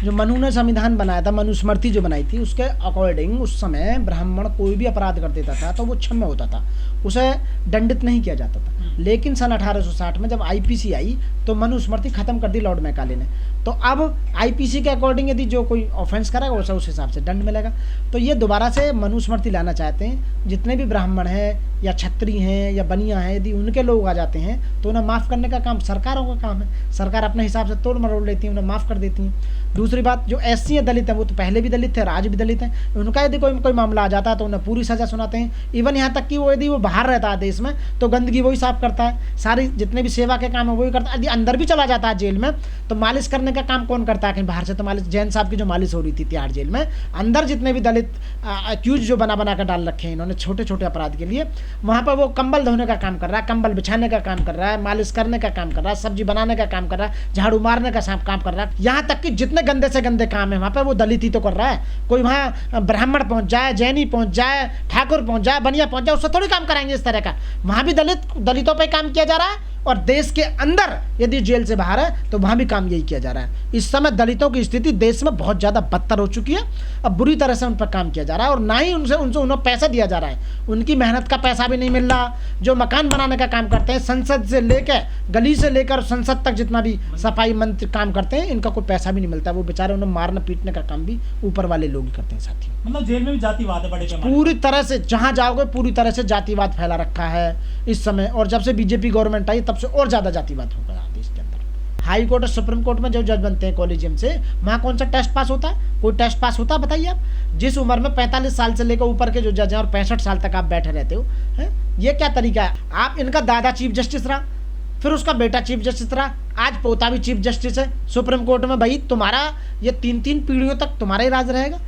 जो मनु ने संविधान बनाया था, मनुस्मृति जो बनाई थी, उसके अकॉर्डिंग उस समय ब्राह्मण कोई भी अपराध कर देता था तो वो क्षम्य होता था, उसे दंडित नहीं किया जाता था। लेकिन सन 1860 में जब आईपीसी आई तो मनुस्मृति खत्म कर दी लॉर्ड मैकाले ने। तो अब आईपीसी के अकॉर्डिंग यदि जो कोई ऑफेंस करेगा वैसा उस हिसाब से दंड मिलेगा। तो ये दोबारा से मनुस्मृति लाना चाहते हैं। जितने भी ब्राह्मण हैं या क्षत्रिय हैं या बनिया हैं, यदि उनके लोग आ जाते हैं तो उन्हें माफ़ करने का काम सरकारों का काम है। सरकार अपने हिसाब से तोड़ मरोड़ लेती है, उन्हें माफ़ कर देती हैं। दूसरी बात, जो एससी या दलित है वो तो पहले भी दलित थे और आज भी दलित हैं, उनका यदि कोई मामला आ जाता है तो उन्हें पूरी सज़ा सुनाते हैं। इवन यहाँ तक कि वो यदि वो बाहर रहता है देश में तो गंदगी वही साफ करता है, सारी जितने भी सेवा के काम है वही करता है। यदि अंदर भी चला जाता है जेल में तो मालिश करने का काम कौन करता है कहीं बाहर से? तो मालिश जैन साहब की जो मालिश हो रही थी तिहाड़ जेल में, अंदर जितने भी दलित अक्यूज जो बना कर डाल रखे हैं इन्होंने छोटे छोटे अपराध के लिए, वहाँ पर वो कंबल धोने का काम कर रहा है, कंबल बिछाने का काम कर रहा है, मालिश करने का काम कर रहा है, सब्जी बनाने का काम कर रहा है, झाड़ू मारने का काम कर रहा है। यहाँ तक कि जितने गंदे से गंदे काम है वहाँ पर वो दलित ही तो कर रहा है। कोई वहाँ ब्राह्मण पहुँच जाए, जैनी पहुँच जाए, ठाकुर पहुँच जाए, बनिया पहुँच जाए, उससे थोड़ी काम कराएंगे इस तरह का। वहाँ भी दलितों पर काम किया जा रहा है और देश के अंदर यदि जेल से बाहर है तो वहाँ भी काम यही किया जा रहा है। इस समय दलितों की स्थिति देश में बहुत ज़्यादा बदतर हो चुकी है। अब बुरी तरह से उन पर काम किया जा रहा है और ना ही उन्हें पैसा दिया जा रहा है, उनकी मेहनत का पैसा भी नहीं मिल रहा। जो मकान बनाने का काम करते हैं, संसद से लेकर गली से लेकर संसद तक जितना भी सफाई मंत्री काम करते हैं, इनका कोई पैसा भी नहीं मिलता। वो बेचारे उन्हें मारने पीटने का काम भी ऊपर वाले लोग ही करते हैं साथियों। मतलब जेल में भी जातिवाद है बड़े पैमाने पूरी तरह से, जहाँ जाओगे पूरी तरह से जातिवाद फैला रखा है इस समय। और जब से बीजेपी गवर्नमेंट आई तब से और ज़्यादा जातिवाद हो गया देश के अंदर। हाई कोर्ट और सुप्रीम कोर्ट में जो जज बनते हैं कॉलेजियम से, वहाँ कौन सा टेस्ट पास होता है? कोई टेस्ट पास होता है? बताइए आप। जिस उम्र में 45 साल से लेकर ऊपर के जो जज हैं और 65 साल तक आप बैठे रहते हो, हैं, ये क्या तरीका है? आप, इनका दादा चीफ जस्टिस रहा, फिर उसका बेटा चीफ जस्टिस रहा, आज पोता भी चीफ जस्टिस है सुप्रीम कोर्ट में। भाई तुम्हारा ये 3-3 पीढ़ियों तक तुम्हारा ही राज रहेगा।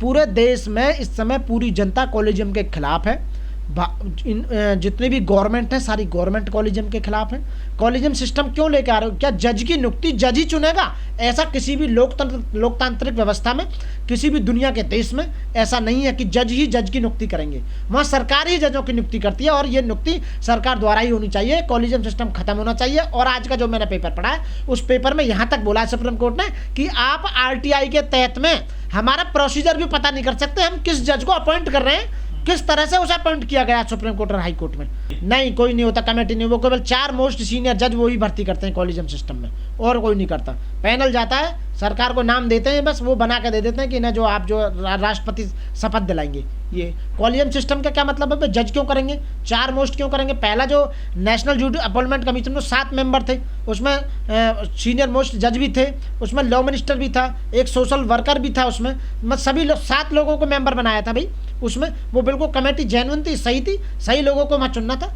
पूरे देश में इस समय पूरी जनता कॉलेजियम के खिलाफ है। जितने भी गवर्नमेंट है सारी गवर्नमेंट कॉलेजियम के खिलाफ है। कॉलेजियम सिस्टम क्यों लेके आ रहे हो? क्या जज की नियुक्ति जज ही चुनेगा? ऐसा किसी भी लोकतांत्रिक व्यवस्था में, किसी भी दुनिया के देश में ऐसा नहीं है कि जज ही जज की नियुक्ति करेंगे। वहाँ सरकार ही जजों की नियुक्ति करती है और ये नियुक्ति सरकार द्वारा ही होनी चाहिए। कॉलेजियम सिस्टम खत्म होना चाहिए। और आज का जो मैंने पेपर पढ़ा है उस पेपर में यहाँ तक बोला है सुप्रीम कोर्ट ने कि आप RTI के तहत में हमारा प्रोसीजर भी पता नहीं कर सकते, हम किस जज को अपॉइंट कर रहे हैं, किस तरह से उसे अपॉइंट किया गया सुप्रीम कोर्ट और हाई कोर्ट में। नहीं, कोई नहीं होता, कमेटी नहीं, वो केवल 4 मोस्ट सीनियर जज वो ही भर्ती करते हैं कॉलेजियम सिस्टम में, और कोई नहीं करता। पैनल जाता है, सरकार को नाम देते हैं, बस वो बना के दे देते हैं कि ना जो आप जो राष्ट्रपति शपथ दिलाएंगे। ये कॉलेजियम सिस्टम का क्या मतलब है? जज क्यों करेंगे? 4 मोस्ट क्यों करेंगे? पहला जो नेशनल जूडिशल अपॉइंटमेंट कमीशन में 7 मेंबर थे, उसमें सीनियर मोस्ट जज भी थे, उसमें लॉ मिनिस्टर भी था, एक सोशल वर्कर भी था, उसमें सभी 7 लोगों को मेंबर बनाया था भाई उसमें। वो बिल्कुल कमेटी जेन्युइन थी, सही लोगों को वहाँ चुनना था।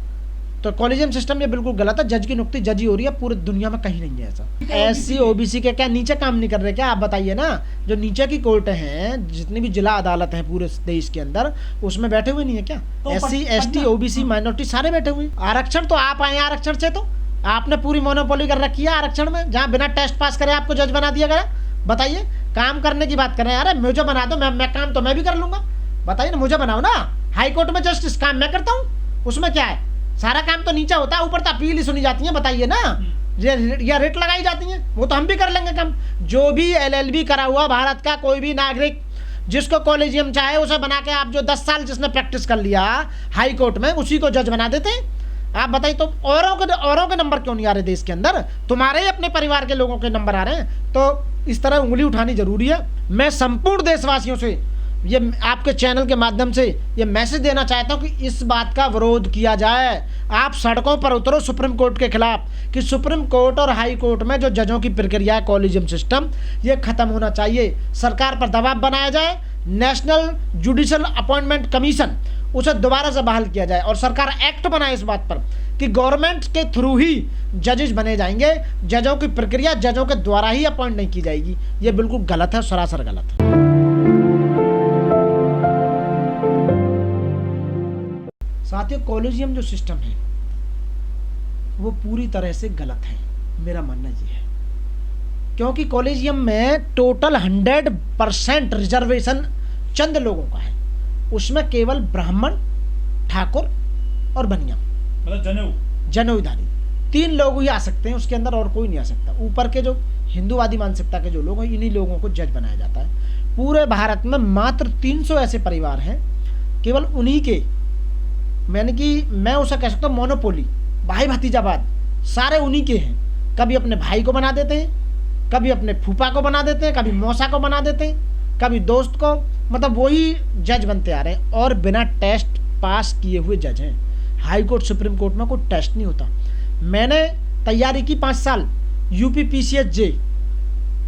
तो कॉलेजियम सिस्टम ये बिल्कुल गलत है। जज की नियुक्ति जज ही हो रही है, पूरी दुनिया में कहीं नहीं है ऐसा। SC OBC के क्या नीचे काम नहीं कर रहे क्या? आप बताइए ना। जो नीचे की कोर्ट हैं, जितनी भी जिला अदालत हैं पूरे देश के अंदर, उसमें बैठे हुए नहीं है क्या? तो SC ST OBC माइनॉरिटी सारे बैठे हुए हैं। आरक्षण तो आप आए आरक्षण से, तो आपने पूरी मोनोपोली कर रखी है आरक्षण में, जहाँ बिना टेस्ट पास करे आपको जज बना दिया गया। बताइए, काम करने की बात कर रहे हैं। अरे मुझे बना दो, मैं काम तो मैं भी कर लूंगा। बताइए ना, मुझे बनाओ ना। हाई कोर्ट में जस्टिस काम मैं करता हूँ, उसमें क्या है? सारा काम तो नीचे होता है, ऊपर तो अपील ही सुनी जाती है। बताइए ना, या रेट लगाई जाती हैं, वो तो हम भी कर लेंगे काम। जो भी LLB करा हुआ भारत का कोई भी नागरिक, जिसको कॉलेजियम चाहे उसे बना के, आप जो 10 साल जिसने प्रैक्टिस कर लिया हाई कोर्ट में, उसी को जज बना देते हैं। आप बताइए, तो औरों के नंबर क्यों नहीं आ रहे देश के अंदर? तुम्हारे ही अपने परिवार के लोगों के नंबर आ रहे हैं। तो इस तरह उंगली उठानी जरूरी है। मैं संपूर्ण देशवासियों से ये आपके चैनल के माध्यम से ये मैसेज देना चाहता हूँ कि इस बात का विरोध किया जाए। आप सड़कों पर उतरो सुप्रीम कोर्ट के खिलाफ कि सुप्रीम कोर्ट और हाई कोर्ट में जो जजों की प्रक्रिया है कॉलेजियम सिस्टम, ये खत्म होना चाहिए। सरकार पर दबाव बनाया जाए, नेशनल जुडिशल अपॉइंटमेंट कमीशन उसे दोबारा से बहाल किया जाए और सरकार एक्ट बनाए इस बात पर कि गवर्नमेंट के थ्रू ही जजेस बने जाएंगे। जजों की प्रक्रिया जजों के द्वारा ही अपॉइंट नहीं की जाएगी। ये बिल्कुल गलत है, सरासर गलत है। साथियों, कॉलेजियम जो सिस्टम है वो पूरी तरह से गलत है, मेरा मानना ये है। क्योंकि कॉलेजियम में टोटल 100% रिजर्वेशन चंद लोगों का है, उसमें केवल ब्राह्मण, ठाकुर और बनिया, मतलब जनेऊधारी 3 लोग ही आ सकते हैं उसके अंदर, और कोई नहीं आ सकता। ऊपर के जो हिंदूवादी मानसिकता के जो लोग हैं, इन्हीं लोगों को जज बनाया जाता है। पूरे भारत में मात्र 300 ऐसे परिवार हैं, केवल उन्हीं के, मैंने कि मैं उसे कह सकता हूँ मोनोपोली, भाई भतीजावाद सारे उन्हीं के हैं। कभी अपने भाई को बना देते हैं, कभी अपने फूफा को बना देते हैं, कभी मौसा को बना देते हैं, कभी दोस्त को, मतलब वही जज बनते आ रहे हैं और बिना टेस्ट पास किए हुए जज हैं। हाई कोर्ट सुप्रीम कोर्ट में कोई टेस्ट नहीं होता। मैंने तैयारी की 5 साल, यूपी PCS जे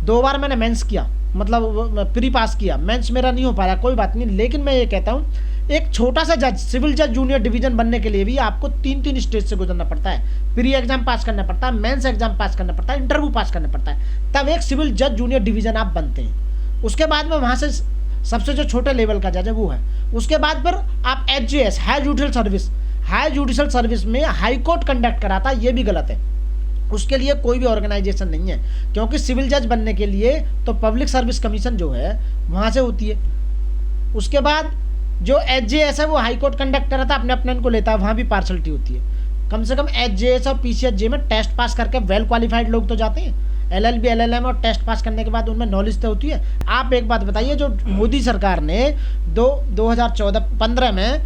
2 बार मैंने मेंस किया, मतलब प्री पास किया, मेंस मेरा नहीं हो पाया, कोई बात नहीं। लेकिन मैं ये कहता हूँ, एक छोटा सा जज, सिविल जज जूनियर डिवीजन बनने के लिए भी आपको 3 स्टेज से गुजरना पड़ता है। प्री एग्जाम पास करना पड़ता है, मेंस एग्जाम पास करना पड़ता है, इंटरव्यू पास करना पड़ता है, तब एक सिविल जज जूनियर डिवीजन आप बनते हैं। उसके बाद में वहाँ से सबसे जो छोटे लेवल का जज है वो है। उसके बाद फिर आप HJS हाई जुडिशल सर्विस में हाई कोर्ट कंडक्ट कराता है, ये भी गलत है। उसके लिए कोई भी ऑर्गेनाइजेशन नहीं है, क्योंकि सिविल जज बनने के लिए तो पब्लिक सर्विस कमीशन जो है वहाँ से होती है। उसके बाद जो HJS है वो हाई कोर्ट कंडक्ट कराता है, अपने अपने को लेता है, वहाँ भी पार्शलिटी होती है। कम से कम HJS और PCS जे में टेस्ट पास करके वेल क्वालिफाइड लोग तो जाते हैं। LLB LLM और टेस्ट पास करने के बाद उनमें नॉलेज तो होती है। आप एक बात बताइए, जो मोदी सरकार ने 2014-15 में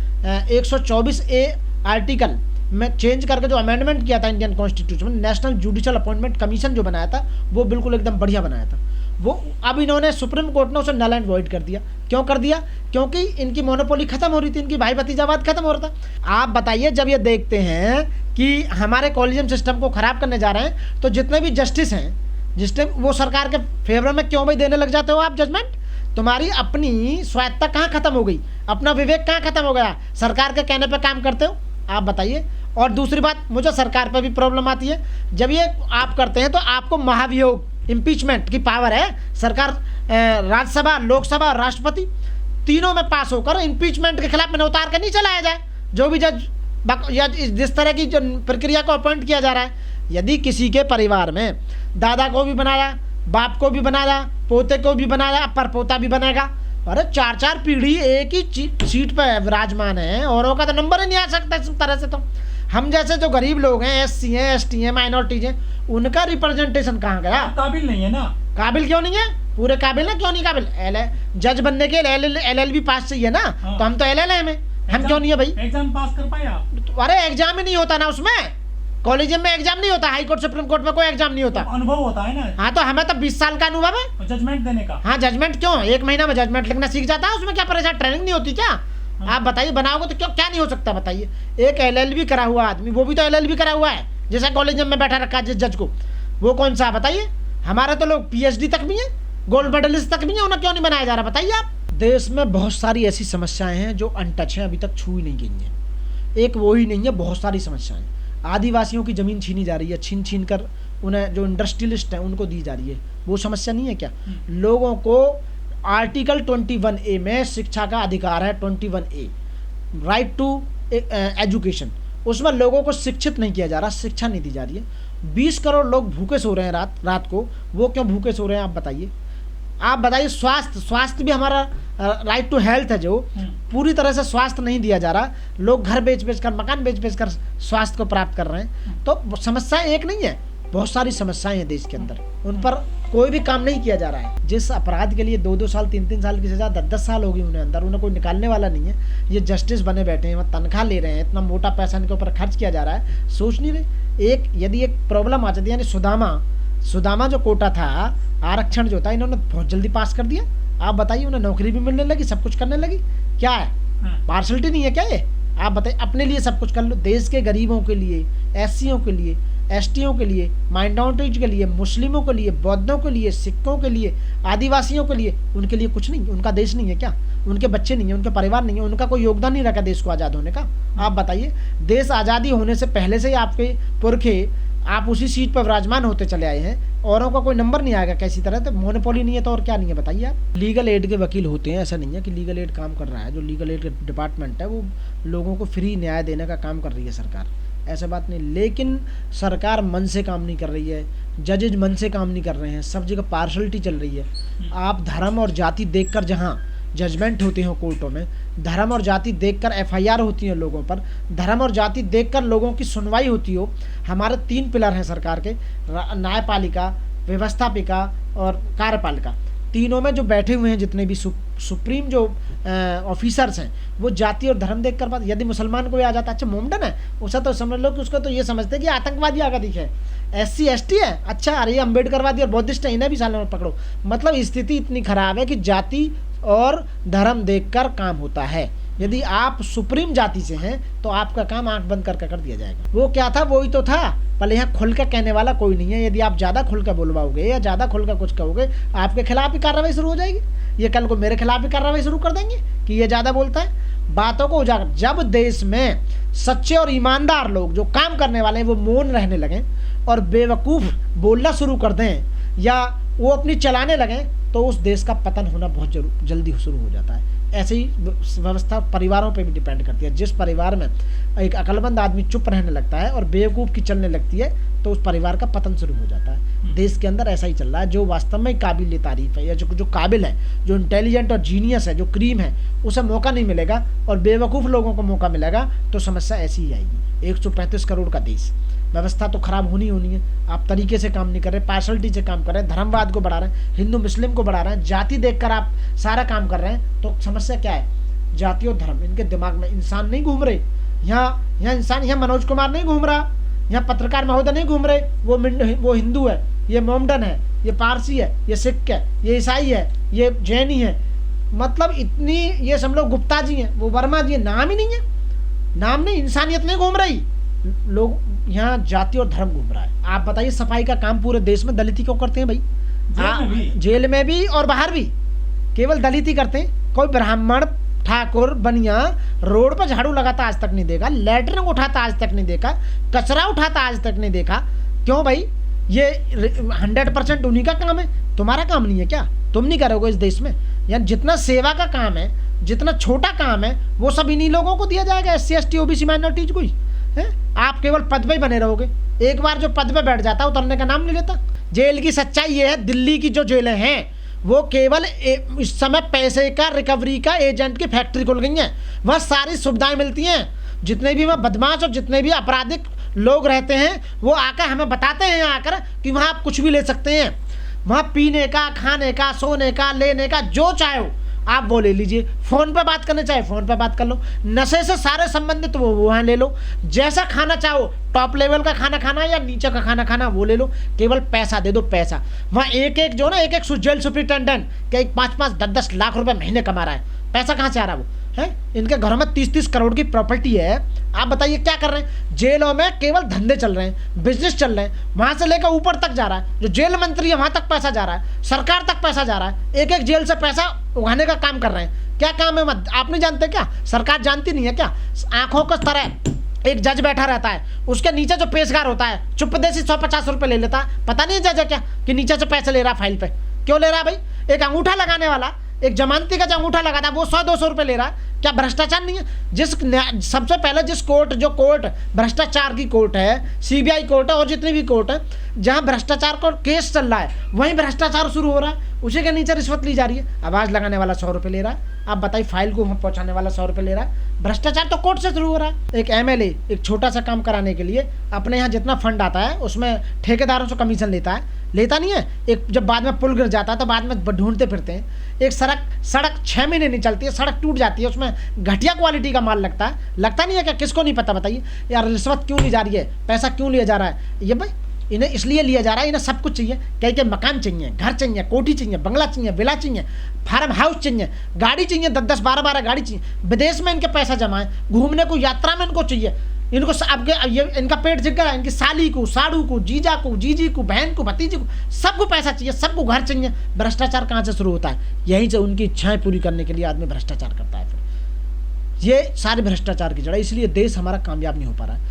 124A आर्टिकल में चेंज करके जो अमेंडमेंट किया था इंडियन कॉन्स्टिट्यूशन में, नेशनल जुडिशियल अपॉइंटमेंट कमीशन जो बनाया था, वो बिल्कुल एकदम बढ़िया बनाया था। वो अब इन्होंने सुप्रीम कोर्ट ने उसे नल एंड वॉइड कर दिया। क्यों कर दिया? क्योंकि इनकी मोनोपोली खत्म हो रही थी, इनकी भाई भतीजावाद खत्म हो रहा था। आप बताइए, जब ये देखते हैं कि हमारे कॉलेजियम सिस्टम को खराब करने जा रहे हैं, तो जितने भी जस्टिस हैं, जिसने वो सरकार के फेवर में क्यों भाई देने लग जाते हो आप जजमेंट? तुम्हारी अपनी स्वायत्ता कहाँ खत्म हो गई? अपना विवेक कहाँ खत्म हो गया? सरकार के कहने पे काम करते हो, आप बताइए। और दूसरी बात, मुझे सरकार पे भी प्रॉब्लम आती है, जब ये आप करते हैं तो आपको महाभियोग इम्पीचमेंट की पावर है। सरकार राज्यसभा, लोकसभा और राष्ट्रपति तीनों में पास होकर इम्पीचमेंट के खिलाफ में उतार कर नहीं चलाया जाए जो भी जज या जिस तरह की जो प्रक्रिया को अपॉइंट किया जा रहा है। यदि किसी के परिवार में दादा को भी बनाया, बाप को भी बनाया, पोते को भी बनाया, परपोता भी बनेगा, अरे 4 पीढ़ी एक ही सीट पर विराजमान है, औरों का तो नंबर ही नहीं आ सकता इस तरह से। तो हम जैसे जो गरीब लोग हैं, SC हैं, ST हैं, माइनॉरिटीज हैं, उनका रिप्रेजेंटेशन कहाँ गया? काबिल नहीं है ना। काबिल क्यों नहीं है? पूरे काबिल है, क्यों नहीं काबिल? जज बनने के LLB पास चाहिए ना। तो हम तो LLM है, हम क्यों नहीं है भाई? एग्जाम पास कर पाए आप? अरे एग्जाम ही नहीं होता ना उसमें, कॉलेज में एग्जाम नहीं होता, हाई कोर्ट सुप्रीम कोर्ट में कोई एग्जाम नहीं होता। अनुभव होता है ना। हाँ, तो हमें तो 20 साल का अनुभव है जजमेंट देने का। हाँ, जजमेंट क्यों? 1 महीना में जजमेंट लिखना सीख जाता है, उसमें क्या परेशान? ट्रेनिंग नहीं होती क्या? आप बताइए, बनाओगे तो क्यों, क्या नहीं हो सकता बताइए? एक LLB करा हुआ आदमी, वो भी तो LLB करा हुआ है, जैसा कॉलेज में बैठा रखा है जिस जज को, वो कौन सा बताइए? हमारे तो लोग PhD तक भी है, गोल्ड मेडलिस्ट तक भी है, उन्हें क्यों नहीं बनाया जा रहा बताइए आप? देश में बहुत सारी ऐसी समस्याएं हैं जो अनटच हैं, अभी तक छू ही नहीं गई हैं। एक वो ही नहीं है, बहुत सारी समस्याएं। आदिवासियों की ज़मीन छीनी जा रही है, छीन कर उन्हें जो इंडस्ट्रियलिस्ट हैं उनको दी जा रही है, वो समस्या नहीं है क्या? लोगों को आर्टिकल 21A में शिक्षा का अधिकार है, 21A राइट टू एजुकेशन, उसमें लोगों को शिक्षित नहीं किया जा रहा, शिक्षा नहीं दी जा रही है। 20 करोड़ लोग भूखे सो रहे हैं रात को, वो क्यों भूखे सो रहे हैं आप बताइए? आप बताइए। स्वास्थ्य भी हमारा राइट टू हेल्थ है, जो पूरी तरह से स्वास्थ्य नहीं दिया जा रहा। लोग घर बेच कर, मकान बेच कर स्वास्थ्य को प्राप्त कर रहे हैं। तो समस्या एक नहीं है, बहुत सारी समस्याएं हैं देश के अंदर, उन पर कोई भी काम नहीं किया जा रहा है। जिस अपराध के लिए 2-2 साल 3-3 साल की सजा, 10-10 साल हो गई उन्हें अंदर, उन्हें कोई निकालने वाला नहीं है। ये जस्टिस बने बैठे हैं, वो तनख्वाह ले रहे हैं, इतना मोटा पैसा इनके ऊपर खर्च किया जा रहा है, सोच नहीं रहे। यदि एक प्रॉब्लम आ जाती है, यानी सुदामा जो कोटा था, आरक्षण जो था, इन्होंने बहुत जल्दी पास कर दिया। आप बताइए, उन्हें नौकरी भी मिलने लगी, सब कुछ करने लगी। क्या है? पार्शलिटी नहीं है क्या ये? आप बताइए, अपने लिए सब कुछ कर लो, देश के गरीबों के लिए, SCओं के लिए, STओं के लिए, माइनॉरिटीज के लिए, मुस्लिमों के लिए, बौद्धों के लिए, सिखों के लिए, आदिवासियों के लिए, उनके लिए कुछ नहीं? उनका देश नहीं है क्या? उनके बच्चे नहीं है, उनके परिवार नहीं है, उनका कोई योगदान नहीं रखा देश को आज़ाद होने का? आप बताइए। देश आज़ादी होने से पहले से ही आपके पुरखे, आप उसी सीट पर विराजमान होते चले आए हैं, औरों का कोई नंबर नहीं आएगा कैसी तरह? तो मोनोपोली नहीं है तो और क्या नहीं है बताइए आप? लीगल एड के वकील होते हैं, ऐसा नहीं है कि लीगल एड काम कर रहा है। जो लीगल एड डिपार्टमेंट है, वो लोगों को फ्री न्याय देने का काम कर रही है सरकार, ऐसा बात नहीं। लेकिन सरकार मन से काम नहीं कर रही है, जजेज मन से काम नहीं कर रहे हैं, सब जगह पार्शलिटी चल रही है। आप धर्म और जाति देखकर जहाँ जजमेंट होते हैं कोर्टों में, धर्म और जाति देखकर FIR होती है लोगों पर, धर्म और जाति देखकर लोगों की सुनवाई होती हो। हमारे 3 पिलर हैं सरकार के, न्यायपालिका, व्यवस्थापिका और कार्यपालिका, तीनों में जो बैठे हुए हैं जितने भी सुप्रीम जो ऑफिसर्स हैं वो जाति और धर्म देख कर बात। यदि मुसलमान को भी आ जाता अच्छा मोमडन है, उसे तो समझ लो कि उसको तो ये समझते हैं कि आतंकवादी आगे दिखे, SC ST है, अच्छा अरे अम्बेडकरवादी और बौद्धिस्ट है, इन्हें भी सालों में पकड़ो। मतलब स्थिति इतनी खराब है कि जाति और धर्म देखकर काम होता है। यदि आप सुप्रीम जाति से हैं तो आपका काम आंख बंद करके कर दिया जाएगा। वो क्या था वही तो था, पहले यहाँ खुल कर कहने वाला कोई नहीं है। यदि आप ज़्यादा खुल कर बोलवाओगे या ज़्यादा खुल कर कुछ कहोगे, आपके खिलाफ ही कार्रवाई शुरू हो जाएगी। ये कल को मेरे खिलाफ भी कार्रवाई शुरू कर देंगे कि ये ज़्यादा बोलता है। बातों को उजागर, जब देश में सच्चे और ईमानदार लोग जो काम करने वाले हैं वो मौन रहने लगें और बेवकूफ़ बोलना शुरू कर दें या वो अपनी चलाने लगें, तो उस देश का पतन होना बहुत जल्दी शुरू हो जाता है। ऐसे ही व्यवस्था परिवारों पे भी डिपेंड करती है। जिस परिवार में एक अक्लमंद आदमी चुप रहने लगता है और बेवकूफ़ की चलने लगती है तो उस परिवार का पतन शुरू हो जाता है। देश के अंदर ऐसा ही चल रहा है। जो वास्तव में काबिल तारीफ है या जो काबिल है, जो इंटेलिजेंट और जीनियस है, जो क्रीम है, उसे मौका नहीं मिलेगा और बेवकूफ़ लोगों को मौका मिलेगा तो समस्या ऐसी ही आएगी। 135 करोड़ का देश, व्यवस्था तो खराब होनी है। आप तरीके से काम नहीं कर रहे, पार्शलिटी से काम कर रहे हैं, धर्मवाद को बढ़ा रहे हैं, हिंदू मुस्लिम को बढ़ा रहे हैं, जाति देखकर आप सारा काम कर रहे हैं। तो समस्या क्या है? जाति और धर्म, इनके दिमाग में इंसान नहीं घूम रहे। यहाँ इंसान, यहाँ मनोज कुमार नहीं घूम रहा, यहाँ पत्रकार महोदय नहीं घूम रहे। वो हिंदू है, ये मोमडन है, ये पारसी है, ये सिख है, ये ईसाई है, ये जैनी है। मतलब इतनी, ये सब लोग गुप्ता जी हैं, वो वर्मा जी हैं, नाम ही नहीं है, नाम नहीं, इंसानियत नहीं घूम रही। लोग यहाँ जाति और धर्म घूम रहा है। आप बताइए सफाई का काम पूरे देश में दलित ही क्यों करते हैं भाई? जेल में भी और बाहर भी केवल दलित ही करते हैं। कोई ब्राह्मण, ठाकुर, बनिया रोड पर झाड़ू लगाता आज तक नहीं देखा, लैटरिन उठाता आज तक नहीं देखा, कचरा उठाता आज तक नहीं देखा। क्यों भाई? ये 100% उन्हीं का काम है, तुम्हारा काम नहीं है क्या? तुम नहीं करोगे इस देश में? यानी जितना सेवा का काम है, जितना छोटा काम है, वो सब इन्हीं लोगों को दिया जाएगा, SC ST OBC माइनॉरिटीज को ही है। आप केवल पद पे ही बने रहोगे। एक बार जो पद पे बैठ जाता है उतरने का नाम नहीं लेता। जेल की सच्चाई ये है, दिल्ली की जो जेलें हैं वो केवल इस समय पैसे का, रिकवरी का एजेंट की फैक्ट्री खुल गई है। वह सारी सुविधाएं मिलती हैं। जितने भी वह बदमाश और जितने भी आपराधिक लोग रहते हैं वो आकर हमें बताते हैं आकर कि वहाँ आप कुछ भी ले सकते हैं। वहाँ पीने का, खाने का, सोने का, लेने का जो चाहे हो आप वो ले लीजिए। फ़ोन पे बात करने चाहे फ़ोन पे बात कर लो। नशे से सारे संबंधित वो वहाँ ले लो। जैसा खाना चाहो, टॉप लेवल का खाना खाना या नीचे का खाना खाना, वो ले लो। केवल पैसा दे दो, पैसा। वहाँ एक जो ना एक जेल सुप्रिटेंडेंट क्या 5-5, 10-10 लाख रुपए महीने कमा रहा है। पैसा कहाँ से आ रहा है वो है? इनके घरों में 30-30 करोड़ की प्रॉपर्टी है। आप बताइए क्या कर रहे हैं? जेलों में केवल धंधे चल रहे हैं, बिजनेस चल रहे हैं। वहाँ से लेकर ऊपर तक जा रहा है। जो जेल मंत्री है वहाँ तक पैसा जा रहा है, सरकार तक पैसा जा रहा है। एक जेल से पैसा उगाने का काम कर रहे हैं। क्या काम है आप नहीं जानते क्या? सरकार जानती नहीं है क्या? आंखों को तरह एक जज बैठा रहता है, उसके नीचे जो पेशकार होता है चुपदेसी 150 रुपये ले लेता है। पता नहीं जज है क्या कि नीचे से पैसे ले रहा फाइल पे? क्यों ले रहा भाई? एक अंगूठा लगाने वाला, एक जमानती का जो अंगूठा लगाता है वो 100-200 रुपये ले रहा है। क्या भ्रष्टाचार नहीं है? सबसे पहले जिस कोर्ट भ्रष्टाचार की कोर्ट है, CBI कोर्ट है और जितनी भी कोर्ट है जहां भ्रष्टाचार का केस चल रहा है वहीं भ्रष्टाचार शुरू हो रहा है। उसी के नीचे रिश्वत ली जा रही है। आवाज़ लगाने वाला 100 रुपये ले रहा है। आप बताइए फाइल को वहाँ पहुँचाने वाला 100 रुपये ले रहा है। भ्रष्टाचार तो कोर्ट से शुरू हो रहा है। एक MLA एक छोटा सा काम कराने के लिए अपने यहाँ जितना फंड आता है उसमें ठेकेदारों से कमीशन लेता नहीं है। एक जब बाद में पुल गिर जाता है तो बाद में ढूंढते फिरते हैं। एक सड़क 6 महीने नहीं चलती है, सड़क टूट जाती है, उसमें घटिया क्वालिटी का माल लगता नहीं है क्या? किसको नहीं पता बताइए यार? रिश्वत क्यों ली जा रही है? पैसा क्यों लिया जा रहा है? ये भाई इन्हें इसलिए लिया जा रहा है, इन्हें सब कुछ चाहिए। कई मकान चाहिए, घर चाहिए, कोठी चाहिए, बंगला चाहिए, विला चाहिए, फार्म हाउस चाहिए, गाड़ी चाहिए, 10-10, 12-12 गाड़ी चाहिए। विदेश में इनके पैसा जमा है, घूमने को, यात्रा में इनको चाहिए। इनको ये इनका पेट जग गया, इनकी साली को, साड़ू को, जीजा को, जीजी को, बहन को, भतीजी को, सबको पैसा चाहिए, सबको घर चाहिए। भ्रष्टाचार कहाँ से शुरू होता है? यहीं से उनकी इच्छाएं पूरी करने के लिए आदमी भ्रष्टाचार करता है। फिर ये सारे भ्रष्टाचार की जड़ है। इसलिए देश हमारा कामयाब नहीं हो पा रहा है।